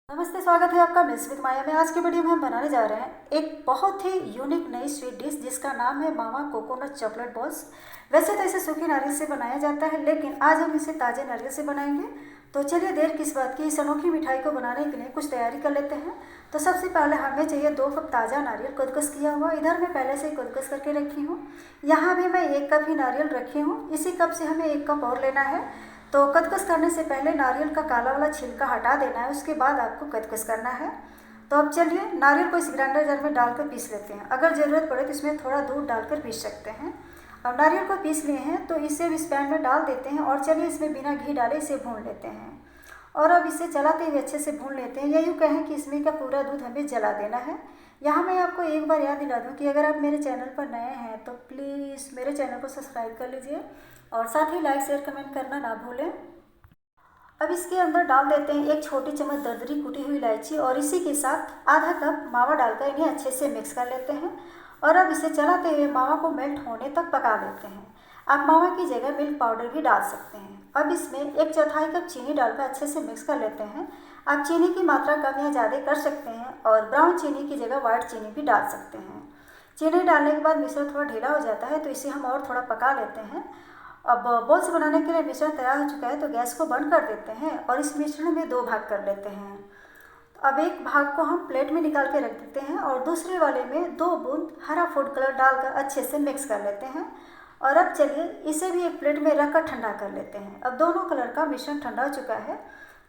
नमस्ते, स्वागत है आपका मिस विद माया में। आज की वीडियो में हम बनाने जा रहे हैं एक बहुत ही यूनिक नई स्वीट डिश जिसका नाम है मावा कोकोनट चॉकलेट बॉल्स। वैसे तो इसे सूखे नारियल से बनाया जाता है, लेकिन आज हम इसे ताज़े नारियल से बनाएंगे। तो चलिए देर किस बात की, इस अनोखी मिठाई को बनाने के लिए कुछ तैयारी कर लेते हैं। तो सबसे पहले हमें चाहिए 2 कप ताज़ा नारियल कद्दूकस किया हुआ। इधर मैं पहले से कद्दूकस करके रखी हूँ। यहाँ भी मैं 1 कप ही नारियल रखी हूँ। इसी कप से हमें 1 कप और लेना है। तो कद्दूकस करने से पहले नारियल का काला वाला छिलका हटा देना है, उसके बाद आपको कद्दूकस करना है। तो अब चलिए नारियल को इस ग्राइंडर जार में डालकर पीस लेते हैं। अगर ज़रूरत पड़े तो इसमें थोड़ा दूध डालकर पीस सकते हैं। अब नारियल को पीस लिए हैं तो इसे इस पैन में डाल देते हैं और चलिए इसमें बिना घी डाले इसे भून लेते हैं। और अब इसे चलाते हुए अच्छे से भून लेते हैं, या यूँ कहें कि इसमें का पूरा दूध हमें जला देना है। यहाँ मैं आपको एक बार याद दिला दूँ कि अगर आप मेरे चैनल पर नए हैं तो प्लीज़ मेरे चैनल को सब्सक्राइब कर लीजिए और साथ ही लाइक शेयर कमेंट करना ना भूलें। अब इसके अंदर डाल देते हैं 1 छोटी चम्मच दरदरी कुटी हुई इलायची और इसी के साथ आधा कप मावा डालकर इन्हें अच्छे से मिक्स कर लेते हैं। और अब इसे चलाते हुए मावा को मेल्ट होने तक पका लेते हैं। आप मावा की जगह मिल्क पाउडर भी डाल सकते हैं। अब इसमें 1/4 कप चीनी डालकर अच्छे से मिक्स कर लेते हैं। आप चीनी की मात्रा कम या ज़्यादा कर सकते हैं और ब्राउन चीनी की जगह व्हाइट चीनी भी डाल सकते हैं। चीनी डालने के बाद मिश्रण थोड़ा ढीला हो जाता है तो इसे हम और थोड़ा पका लेते हैं। अब बॉल्स बनाने के लिए मिश्रण तैयार हो चुका है तो गैस को बंद कर देते हैं और इस मिश्रण में 2 भाग कर लेते हैं। अब एक भाग को हम प्लेट में निकाल के रख देते हैं और दूसरे वाले में 2 बूंद हरा फूड कलर डालकर अच्छे से मिक्स कर लेते हैं। और अब चलिए इसे भी एक प्लेट में रखकर ठंडा कर लेते हैं। अब दोनों कलर का मिश्रण ठंडा हो चुका है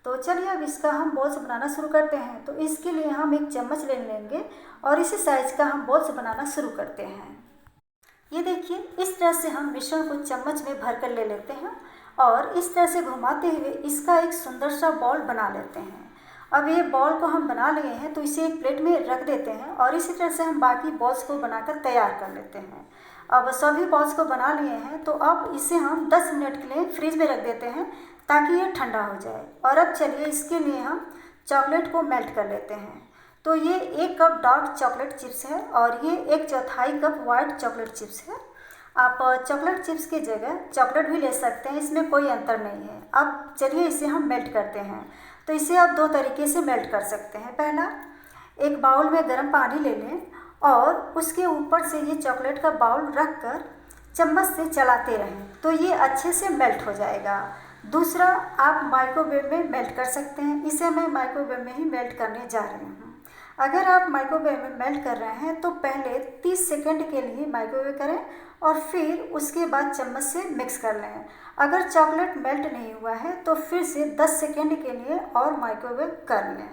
तो चलिए अब इसका हम बॉल्स बनाना शुरू करते हैं। तो इसके लिए हम 1 चम्मच ले लेंगे और इसी साइज़ का हम बॉल्स बनाना शुरू करते हैं। ये देखिए, इस तरह से हम मिश्रण को चम्मच में भर कर ले लेते हैं और इस तरह से घुमाते हुए इसका एक सुंदर सा बॉल बना लेते हैं। अब ये बॉल को हम बना लिए हैं तो इसे एक प्लेट में रख देते हैं और इसी तरह से हम बाकी बॉल्स को बनाकर तैयार कर लेते हैं। अब सभी बॉल्स को बना लिए हैं तो अब इसे हम 10 मिनट के लिए फ्रीज में रख देते हैं ताकि ये ठंडा हो जाए। और अब चलिए इसके लिए हम चॉकलेट को मेल्ट कर लेते हैं। तो ये 1 कप डार्क चॉकलेट चिप्स है और ये 1/4 कप वाइट चॉकलेट चिप्स है। आप चॉकलेट चिप्स की जगह चॉकलेट भी ले सकते हैं, इसमें कोई अंतर नहीं है। अब चलिए इसे हम मेल्ट करते हैं। तो इसे आप 2 तरीके से मेल्ट कर सकते हैं। पहला, एक बाउल में गर्म पानी ले लें और उसके ऊपर से ये चॉकलेट का बाउल रख कर चम्मच से चलाते रहें तो ये अच्छे से मेल्ट हो जाएगा। दूसरा, आप माइक्रोवेव में मेल्ट कर सकते हैं। इसे मैं माइक्रोवेव में ही मेल्ट करने जा रही हूँ। अगर आप माइक्रोवेव में मेल्ट कर रहे हैं तो पहले 30 सेकंड के लिए माइक्रोवेव करें और फिर उसके बाद चम्मच से मिक्स कर लें। अगर चॉकलेट मेल्ट नहीं हुआ है तो फिर से 10 सेकंड के लिए और माइक्रोवेव कर लें।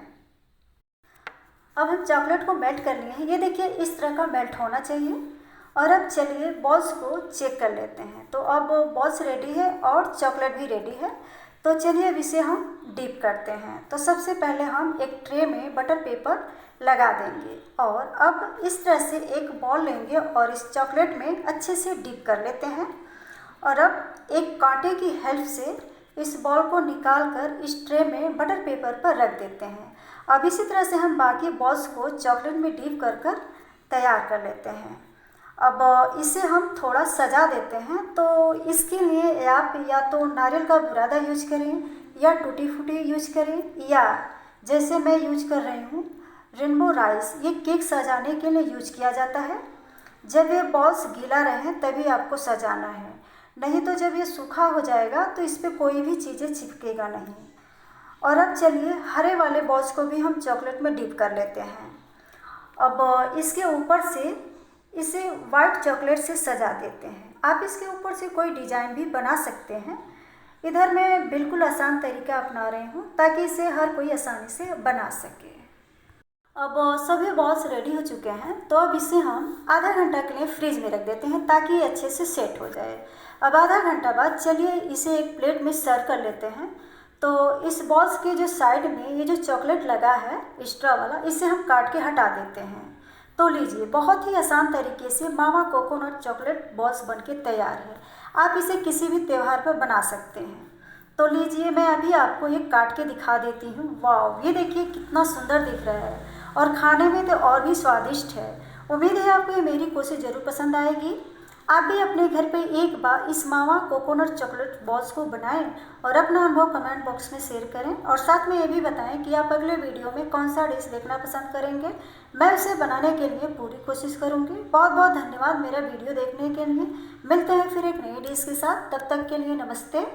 अब हम चॉकलेट को मेल्ट कर लिए हैं। ये देखिए, इस तरह का मेल्ट होना चाहिए। और अब चलिए बॉल्स को चेक कर लेते हैं। तो अब बॉल्स रेडी है और चॉकलेट भी रेडी है। तो चलिए अब इसे हम डीप करते हैं। तो सबसे पहले हम एक ट्रे में बटर पेपर लगा देंगे और अब इस तरह से एक बॉल लेंगे और इस चॉकलेट में अच्छे से डीप कर लेते हैं। और अब एक कांटे की हेल्प से इस बॉल को निकाल कर इस ट्रे में बटर पेपर पर रख देते हैं। अब इसी तरह से हम बाकी बॉल्स को चॉकलेट में डीप कर कर तैयार कर लेते हैं। अब इसे हम थोड़ा सजा देते हैं। तो इसके लिए आप या तो नारियल का बुरादा यूज करें या टूटी फूटी यूज करें, या जैसे मैं यूज कर रही हूँ रेनबो राइस। ये केक सजाने के लिए यूज किया जाता है। जब ये बॉल्स गीला रहे तभी आपको सजाना है, नहीं तो जब ये सूखा हो जाएगा तो इस पर कोई भी चीज़ें चिपकेगा नहीं। और अब चलिए हरे वाले बॉल्स को भी हम चॉकलेट में डिप कर लेते हैं। अब इसके ऊपर से इसे वाइट चॉकलेट से सजा देते हैं। आप इसके ऊपर से कोई डिज़ाइन भी बना सकते हैं। इधर मैं बिल्कुल आसान तरीका अपना रही हूँ ताकि इसे हर कोई आसानी से बना सके। अब सभी बॉल्स रेडी हो चुके हैं तो अब इसे हम आधा घंटा के लिए फ्रीज में रख देते हैं ताकि ये अच्छे से सेट हो जाए। अब आधा घंटा बाद चलिए इसे एक प्लेट में सर्व कर लेते हैं। तो इस बॉल्स के जो साइड में ये जो चॉकलेट लगा है स्ट्रॉ वाला, इसे हम काट के हटा देते हैं। तो लीजिए, बहुत ही आसान तरीके से मावा कोकोनट चॉकलेट बॉल्स बनके तैयार है। आप इसे किसी भी त्यौहार पर बना सकते हैं। तो लीजिए, मैं अभी आपको ये काट के दिखा देती हूँ। वाह, ये देखिए कितना सुंदर दिख रहा है और खाने में तो और भी स्वादिष्ट है। उम्मीद है आपको ये मेरी कोशिश ज़रूर पसंद आएगी। आप भी अपने घर पे एक बार इस मावा कोकोनट चॉकलेट बॉल्स को बनाएं और अपना अनुभव कमेंट बॉक्स में शेयर करें और साथ में ये भी बताएं कि आप अगले वीडियो में कौन सा डिश देखना पसंद करेंगे। मैं उसे बनाने के लिए पूरी कोशिश करूंगी। बहुत बहुत धन्यवाद मेरा वीडियो देखने के लिए। मिलते हैं फिर एक नई डिश के साथ, तब तक के लिए नमस्ते।